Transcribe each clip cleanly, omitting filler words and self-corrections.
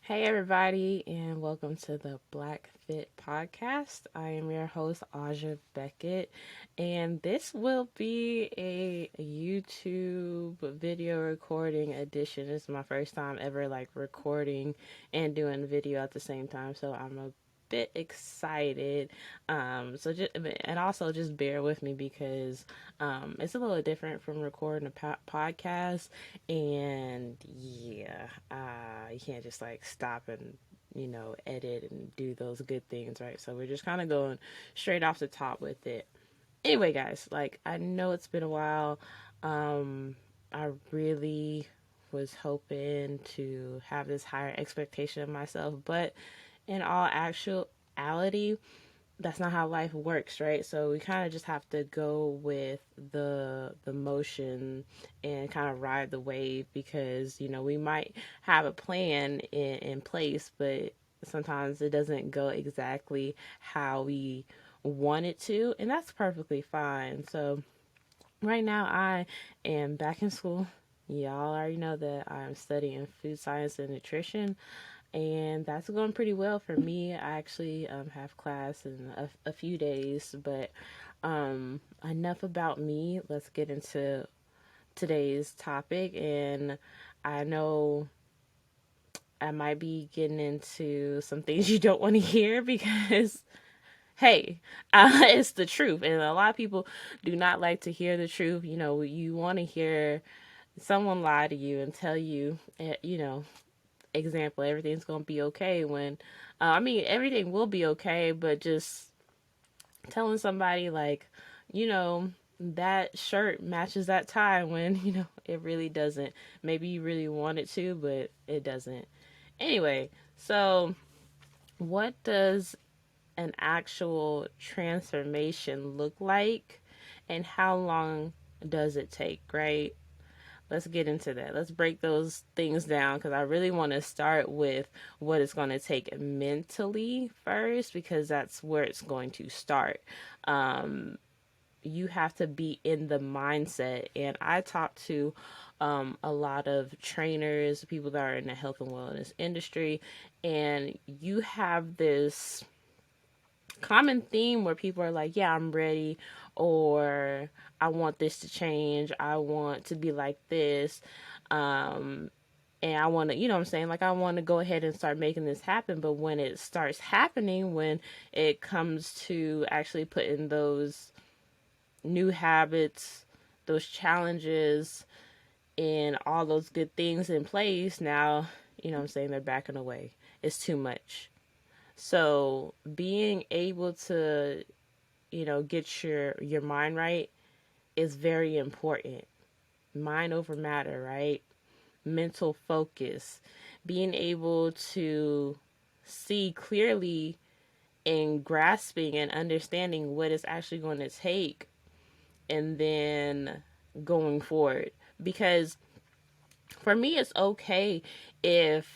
Hey, everybody, and welcome to the Black Fit Podcast. I am your host, Aja Beckett, and this will be a YouTube video recording edition. This is my first time ever recording and doing video at the same time, so I'm a bit excited. And also just bear with me because it's a little different from recording a podcast, and yeah, you can't just stop and edit and do those good things, right? So we're just kind of going straight off the top with it. Anyway, guys, I know it's been a while. I really was hoping to have this higher expectation of myself, but in all actuality, that's not how life works, right? So we kind of just have to go with the motion and kind of ride the wave because we might have a plan in place, but sometimes it doesn't go exactly how we want it to, and that's perfectly fine. So right now I am back in school. Y'all already know that I'm studying food science and nutrition, and that's going pretty well for me. I actually have class in a few days, but enough about me. Let's get into today's topic. And I know I might be getting into some things you don't want to hear because, hey, it's the truth. And a lot of people do not like to hear the truth. You want to hear someone lie to you and tell you, example, everything's gonna be okay when everything will be okay, but just telling somebody that shirt matches that tie when it really doesn't. Maybe you really want it to, but it doesn't. Anyway, so what does an actual transformation look like, and how long does it take, right? Let's get into that. Let's break those things down because I really want to start with what it's going to take mentally first, because that's where it's going to start. You have to be in the mindset. And I talk to a lot of trainers, people that are in the health and wellness industry, and you have this common theme where people are like, yeah, I'm ready, or I want this to change, I want to be like this, and I want to, what I'm saying, I want to go ahead and start making this happen. But when it starts happening, when it comes to actually putting those new habits, those challenges, and all those good things in place, now, what I'm saying, they're backing away. It's too much. So being able to, get your mind right is very important. Mind over matter, right? Mental focus. Being able to see clearly and grasping and understanding what it's actually going to take, and then going forward. Because for me, it's okay if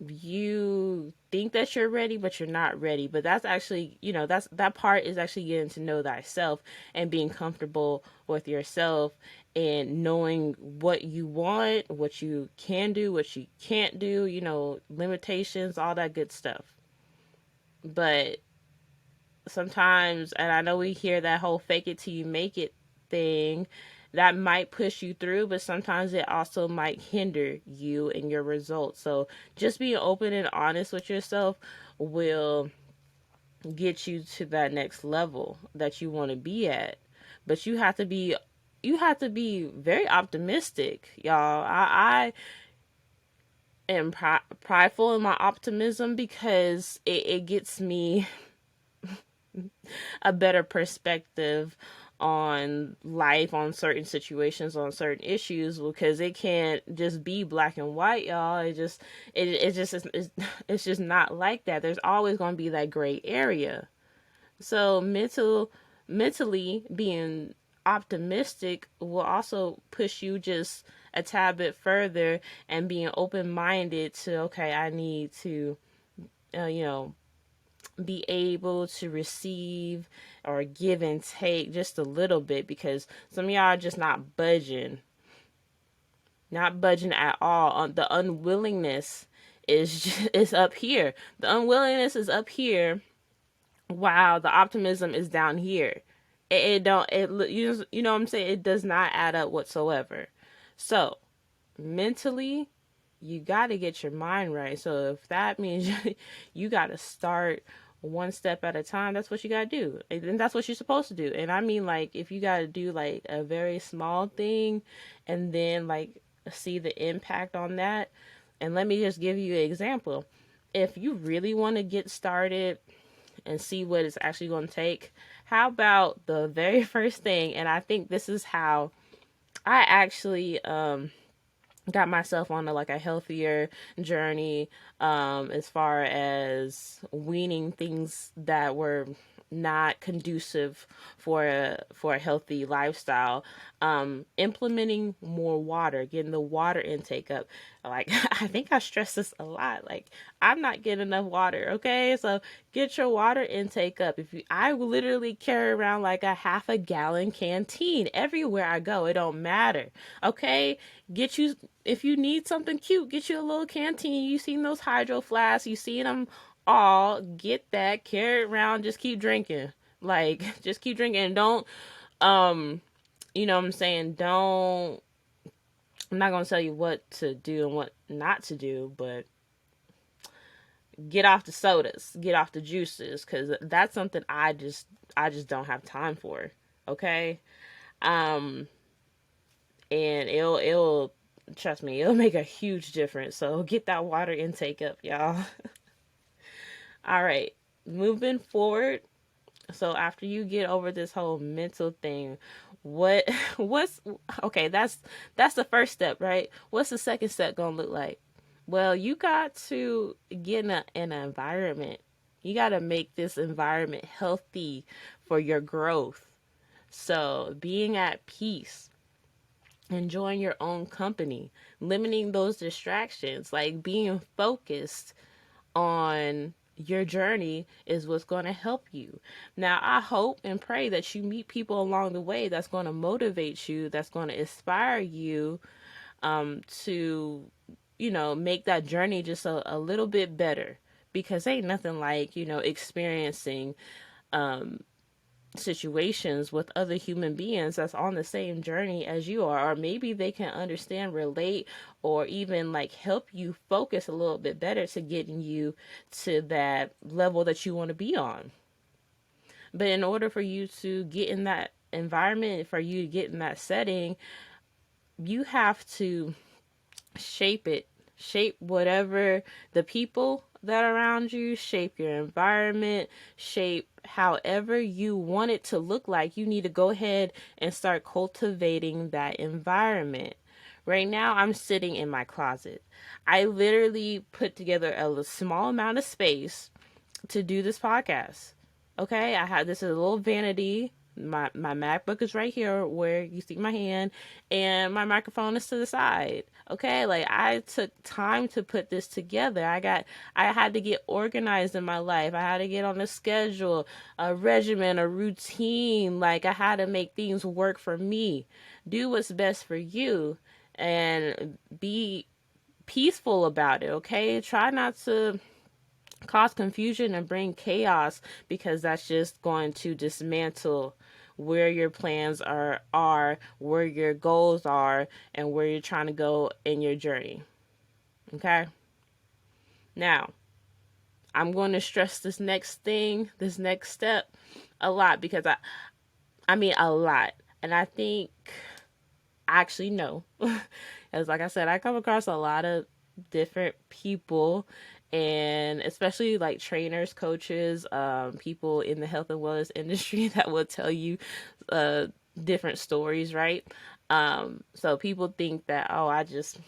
you think that you're ready but you're not ready. But that's actually, that part is actually getting to know thyself and being comfortable with yourself and knowing what you want, what you can do, what you can't do, limitations, all that good stuff. But sometimes, and I know we hear that whole fake it till you make it thing, that might push you through, but sometimes it also might hinder you and your results. So just being open and honest with yourself will get you to that next level that you want to be at. But you have to be very optimistic, y'all. I am prideful in my optimism because it gets me a better perspective on life, on certain situations, on certain issues, because it can't just be black and white, y'all. It's just not like that. There's always going to be that gray area. So mentally being optimistic will also push you just a tad bit further, and being open minded to, okay, I need to you know be able to receive or give and take just a little bit, because some of y'all are just not budging at all. On the unwillingness is up here. The unwillingness is up here, while the optimism is down here. It don't it you know what I'm saying? It does not add up whatsoever. So mentally, you got to get your mind right. So if that means you got to start one step at a time, that's what you got to do. And that's what you're supposed to do. And I mean, like, if you got to do like a very small thing and then like see the impact on that. And let me just give you an example. If you really want to get started and see what it's actually going to take, how about the very first thing? And I think this is how I actually got myself on a healthier journey, as far as weaning things that were not conducive for a healthy lifestyle. Implementing more water, getting the water intake up. Like, I think I stress this a lot. Like, I'm not getting enough water. Okay, so get your water intake up. I literally carry around like a half a gallon canteen everywhere I go. It don't matter. Okay, get you, if you need something cute, get you a little canteen. You seen those hydro flasks? You seen them all? Get that, carry it around. Just keep drinking. Like, just keep drinking. And don't, you know what I'm saying? Don't. I'm not gonna tell you what to do and what not to do, but get off the sodas, get off the juices, because that's something I just don't have time for. Okay, um, and it'll trust me, it'll make a huge difference. So get that water intake up, y'all. All right, moving forward. So after you get over this whole mental thing, what what's okay, that's the first step, right? What's the second step gonna look like? Well, you got to get in an environment. You got to make this environment healthy for your growth. So being at peace, enjoying your own company, limiting those distractions, like being focused on your journey is what's going to help you. Now, I hope and pray that you meet people along the way that's going to motivate you, that's going to inspire you, to, make that journey just a little bit better. Because ain't nothing like, experiencing situations with other human beings that's on the same journey as you are, or maybe they can understand, relate, or even like help you focus a little bit better to getting you to that level that you want to be on. But in order for you to get in that environment, for you to get in that setting, you have to shape it. Shape whatever the people that are around you, shape your environment, shape however you want it to look like. You need to go ahead and start cultivating that environment. Right now, I'm sitting in my closet. I literally put together a small amount of space to do this podcast. Okay, I had this is a little vanity. My MacBook is right here where you see my hand, and my microphone is to the side. Okay, like I took time to put this together. I had to get organized in my life. I had to get on a schedule, a regimen, a routine. Like I had to make things work for me. Do what's best for you and be peaceful about it. Okay, try not to cause confusion and bring chaos, because that's just going to dismantle where your plans are, where your goals are, and where you're trying to go in your journey. Okay? Now, I'm going to stress this next step a lot, because I mean a lot. And I think I actually know. As like I said, I come across a lot of different people, and especially like trainers, coaches, people in the health and wellness industry that will tell you uh, different stories, right? So people think that, oh, I just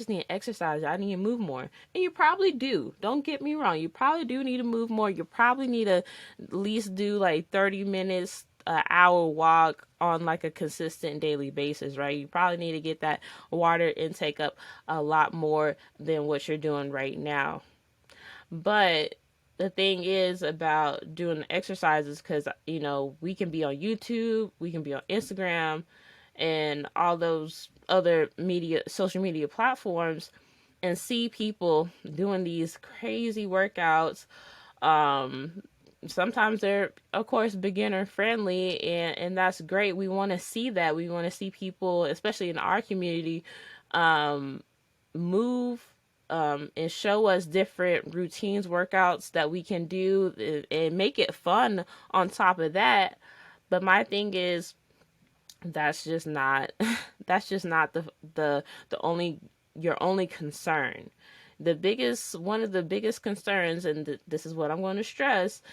need to exercise. I need to move more. And you probably do. Don't get me wrong. You probably do need to move more. You probably need to at least do like 30 minutes, an hour walk on like a consistent daily basis, right? You probably need to get that water intake up a lot more than what you're doing right now. But the thing is about doing exercises, because, we can be on YouTube, we can be on Instagram, and all those other social media platforms, and see people doing these crazy workouts. Um, Sometimes they're, of course, beginner friendly, and that's great. We want to see that. We want to see people, especially in our community, um, move and show us different routines, workouts that we can do, and make it fun on top of that. But my thing is, that's just not that's just not the only your only concern. The biggest One of the biggest concerns, and this is what I'm going to stress,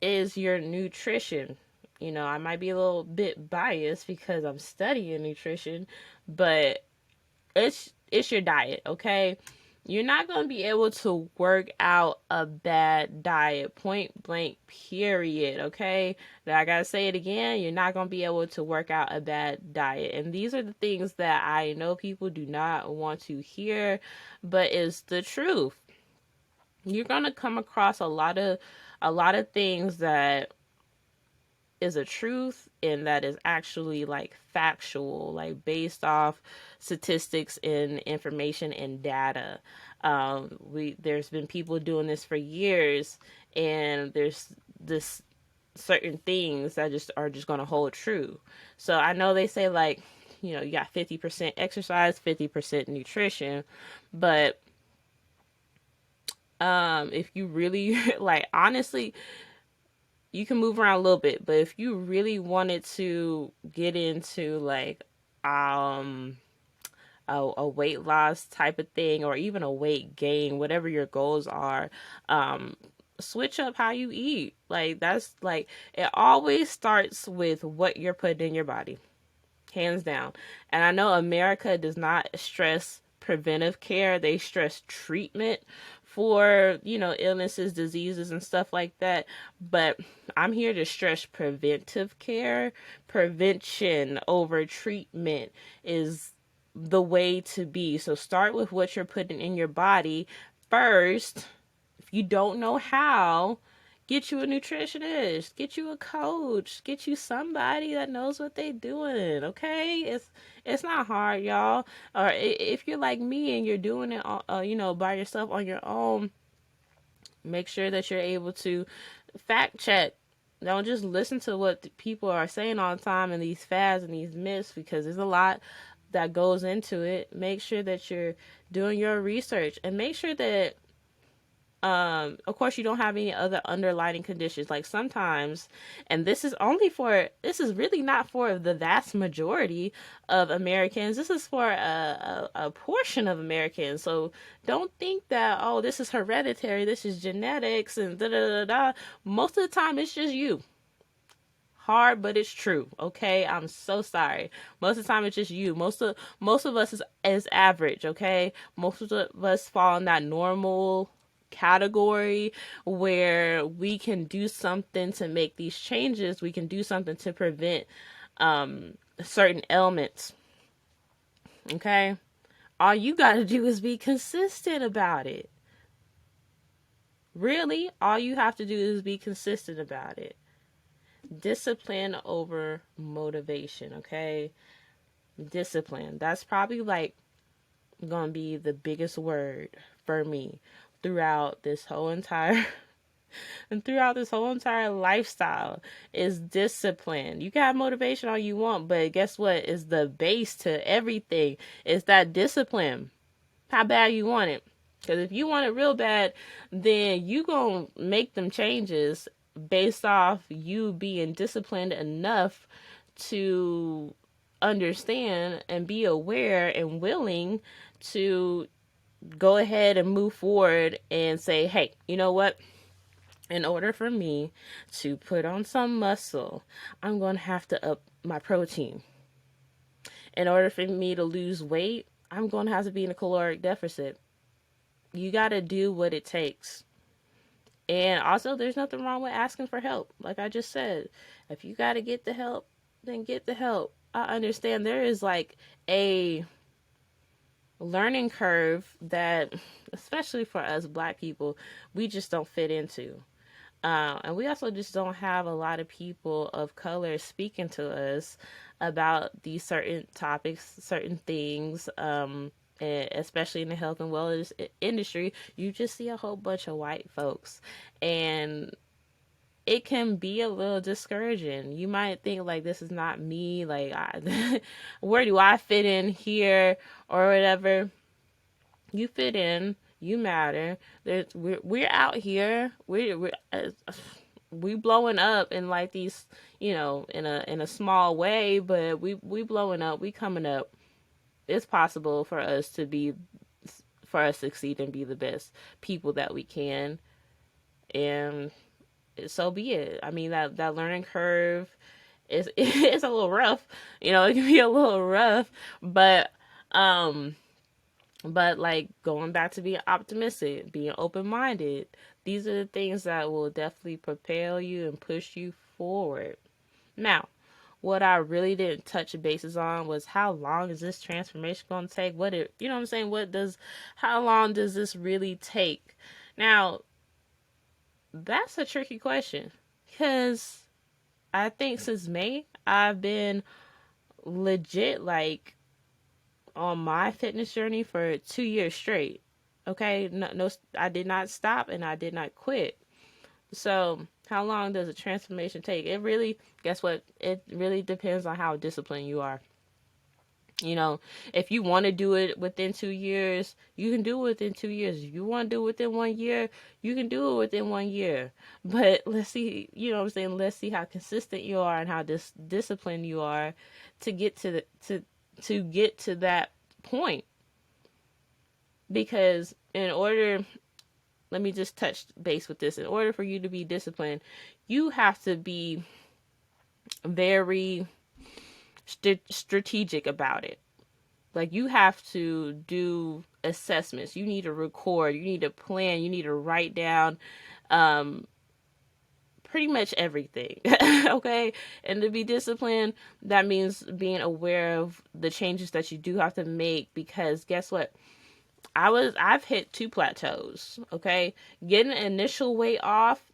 is your nutrition. I might be a little bit biased because I'm studying nutrition, but it's your diet, okay? You're not going to be able to work out a bad diet, point blank, period, okay? Now, I got to say it again. You're not going to be able to work out a bad diet. And these are the things that I know people do not want to hear, but it's the truth. You're going to come across a lot of things that is a truth and that is actually like factual, like based off statistics and information and data. There's been people doing this for years, and there's this certain things that just are just going to hold true. So I know they say, like, you got 50% exercise, 50% nutrition, but if you really like, honestly, you can move around a little bit, but if you really wanted to get into like um a weight loss type of thing, or even a weight gain, whatever your goals are, um switch up how you eat. Like, that's like, it always starts with what you're putting in your body, hands down. And I know America does not stress preventive care, they stress treatment for, illnesses, diseases, and stuff like that. But I'm here to stress preventive care. Prevention over treatment is the way to be. So start with what you're putting in your body first. If you don't know how, get you a nutritionist, get you a coach, get you somebody that knows what they doing. Okay, it's not hard, y'all. Or if you're like me and you're doing it, by yourself on your own, make sure that you're able to fact check. Don't just listen to what people are saying all the time and these fads and these myths, because there's a lot that goes into it. Make sure that you're doing your research, and make sure that of course, you don't have any other underlying conditions. Like, sometimes, and this is really not for the vast majority of Americans. This is for a portion of Americans. So don't think that, oh, this is hereditary, this is genetics, and da da da da. Most of the time, it's just you. Hard, but it's true. Okay, I'm so sorry. Most of the time, it's just you. Most of us is average. Okay, most of us fall in that normal category where we can do something to make these changes. We can do something to prevent certain ailments. Okay, all you got to do is be consistent about it. Really, all you have to do is be consistent about it. Discipline over motivation, okay? Discipline. That's probably like gonna be the biggest word for me throughout this whole entire and throughout this whole entire lifestyle is discipline. You can have motivation all you want, but guess what is the base to everything? Is that discipline. How bad you want it. Because if you want it real bad, then you gonna make them changes based off you being disciplined enough to understand and be aware and willing to go ahead and move forward and say, hey, you know what? In order for me to put on some muscle, I'm going to have to up my protein. In order for me to lose weight, I'm going to have to be in a caloric deficit. You got to do what it takes. And also, there's nothing wrong with asking for help. Like I just said, if you got to get the help, then get the help. I understand there is like a learning curve that, especially for us Black people, we just don't fit into. And we also just don't have a lot of people of color speaking to us about these certain topics, certain things. especially in the health and wellness industry, you just see a whole bunch of white folks. And it can be a little discouraging. You might think like, this is not me, like where do I fit in here or whatever. You fit in, you matter. We're out here, we blowing up in like these, in a small way, but we blowing up, we coming up. It's possible for us to succeed and be the best people that we can. And so be it. I mean, that learning curve is it's a little rough. It can be a little rough, but um like, going back to being optimistic, being open minded, these are the things that will definitely propel you and push you forward. Now, what I really didn't touch bases on was, how long is this transformation going to take? You know what I'm saying? How long does this really take? Now, that's a tricky question, because I think since May, I've been legit like on my fitness journey for 2 years straight. Okay, no, I did not stop and I did not quit. So, how long does a transformation take? Guess what? It really depends on how disciplined you are. If you want to do it within 2 years, you can do it within 2 years. If you want to do it within 1 year, you can do it within 1 year. But let's see, what I'm saying? Let's see how consistent you are and how disciplined you are to get to get to that point. Because let me just touch base with this. In order for you to be disciplined, you have to be very strategic about it. Like, you have to do assessments. You need to record. You need to plan. You need to write down pretty much everything. Okay? And to be disciplined, that means being aware of the changes that you do have to make, because guess what? I've hit 2 plateaus. Okay? Getting initial weight off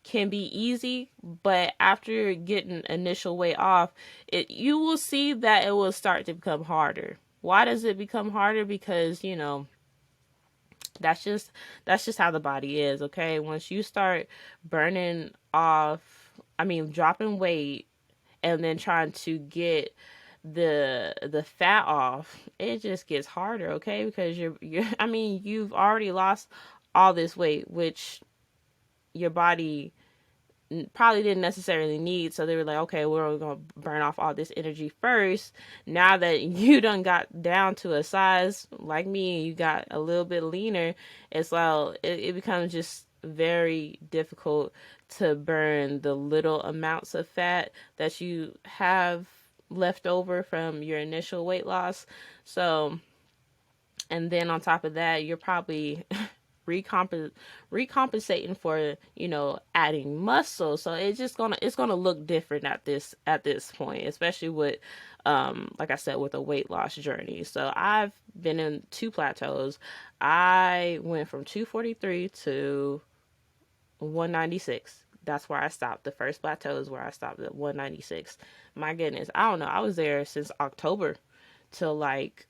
can be easy, but after getting initial weight off, you will see that it will start to become harder. Why does it become harder? Because, that's just how the body is. Okay? Once you start burning off, dropping weight, and then trying to get the fat off, it just gets harder. Okay? Because you've already lost all this weight, which your body probably didn't necessarily need. So they were like, okay, we're going to burn off all this energy first. Now that you done got down to a size like me, you got a little bit leaner, it becomes just very difficult to burn the little amounts of fat that you have left over from your initial weight loss. So, and then on top of that, you're probably recompensating for, adding muscle. So it's gonna look different at this point, especially with like I said, with a weight loss journey. So I've been in 2 plateaus. I went from 243 to 196. That's where I stopped. The first plateau is where I stopped at 196. My goodness, I don't know, I was there since October till like,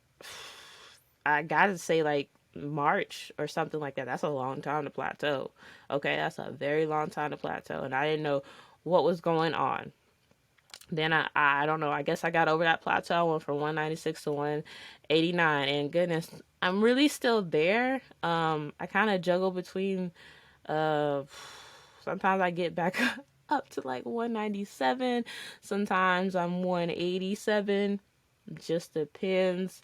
I gotta say, like March or something like that. That's a long time to plateau. Okay, that's a very long time to plateau, and I didn't know what was going on. Then I don't know. I guess I got over that plateau. I went from 196 to 189, and goodness, I'm really still there. I kind of juggle between. Uh, Sometimes I get back up to like 197. Sometimes I'm 187. Just depends.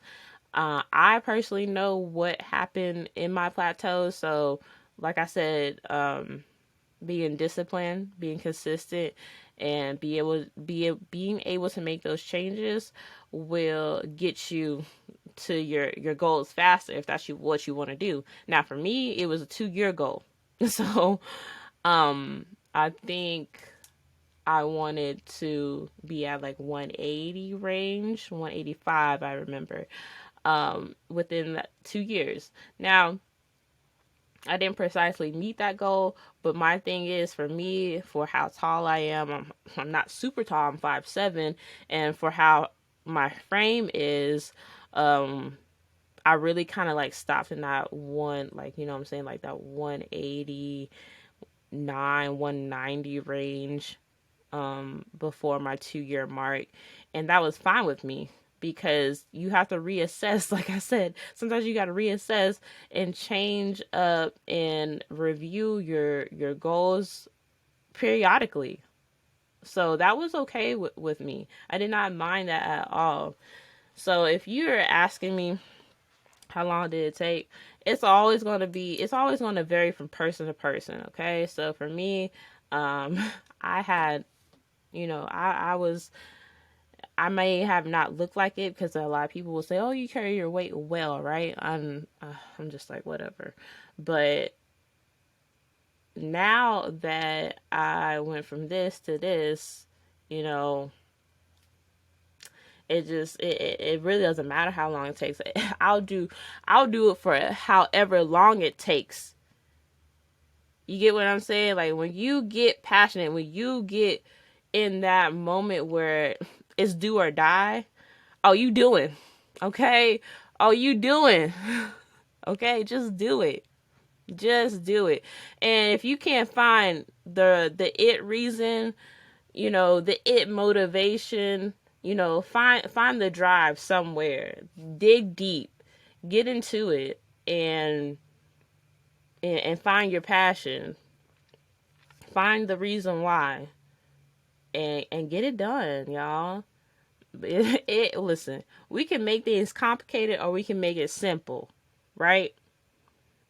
I personally know what happened in my plateau. So, like I said, being disciplined, being consistent, and being able to make those changes will get you to your goals faster, if that's what you want to do. Now, for me, it was a 2-year goal. So, I think I wanted to be at like 180 range, 185, I remember, within that 2 years. Now, I didn't precisely meet that goal, but my thing is, for me, for how tall I am, I'm not super tall, I'm 5'7", and for how my frame is, I really kind of like stopped in that one, like, you know what I'm saying, like that 189, 190 range before my 2 year mark. And that was fine with me because you have to reassess. Like I said, sometimes you got to reassess and change up and review your goals periodically. So that was okay with me. I did not mind that at all. So if you're asking me how long did it take, it's always going to vary from person to person. Okay. So for me, I had, I was, I may have not looked like it because a lot of people will say, "Oh, you carry your weight well, right?" I'm just like whatever. But now that I went from this to this, you know, it really doesn't matter how long it takes. I'll do it for however long it takes. You get what I'm saying? Like when you get passionate, when you get in that moment where it's do or die, oh, you doing? Okay? Oh, you doing? Okay, just do it. Just do it. And if you can't find the it reason, the it motivation, find the drive somewhere. Dig deep. Get into it and find your passion. Find the reason why and get it done, y'all. Listen, we can make things complicated or we can make it simple, right?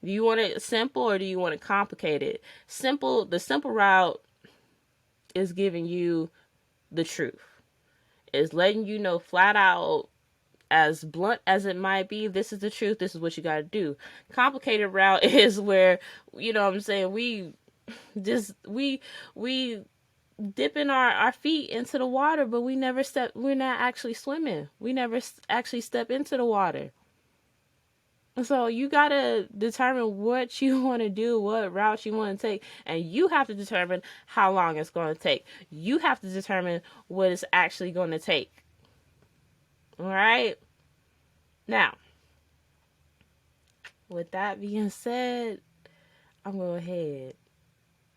Do you want it simple or do you want it complicated? The simple route is giving you the truth. Is letting you know flat out, as blunt as it might be, this is the truth, this is what you got to do. Complicated route is where, you know what I'm saying, just we dipping our feet into the water, but we're not actually swimming. We never actually step into the water. So you got to determine what you want to do, what route you want to take, and you have to determine how long it's going to take. You have to determine what it's actually going to take. All right? Now, with that being said, I'm going to go ahead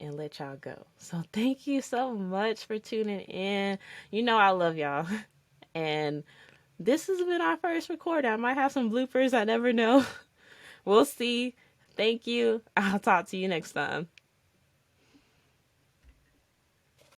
and let y'all go. So thank you so much for tuning in. You know I love y'all. And this has been our first recording. I might have some bloopers. I never know. We'll see. Thank you. I'll talk to you next time.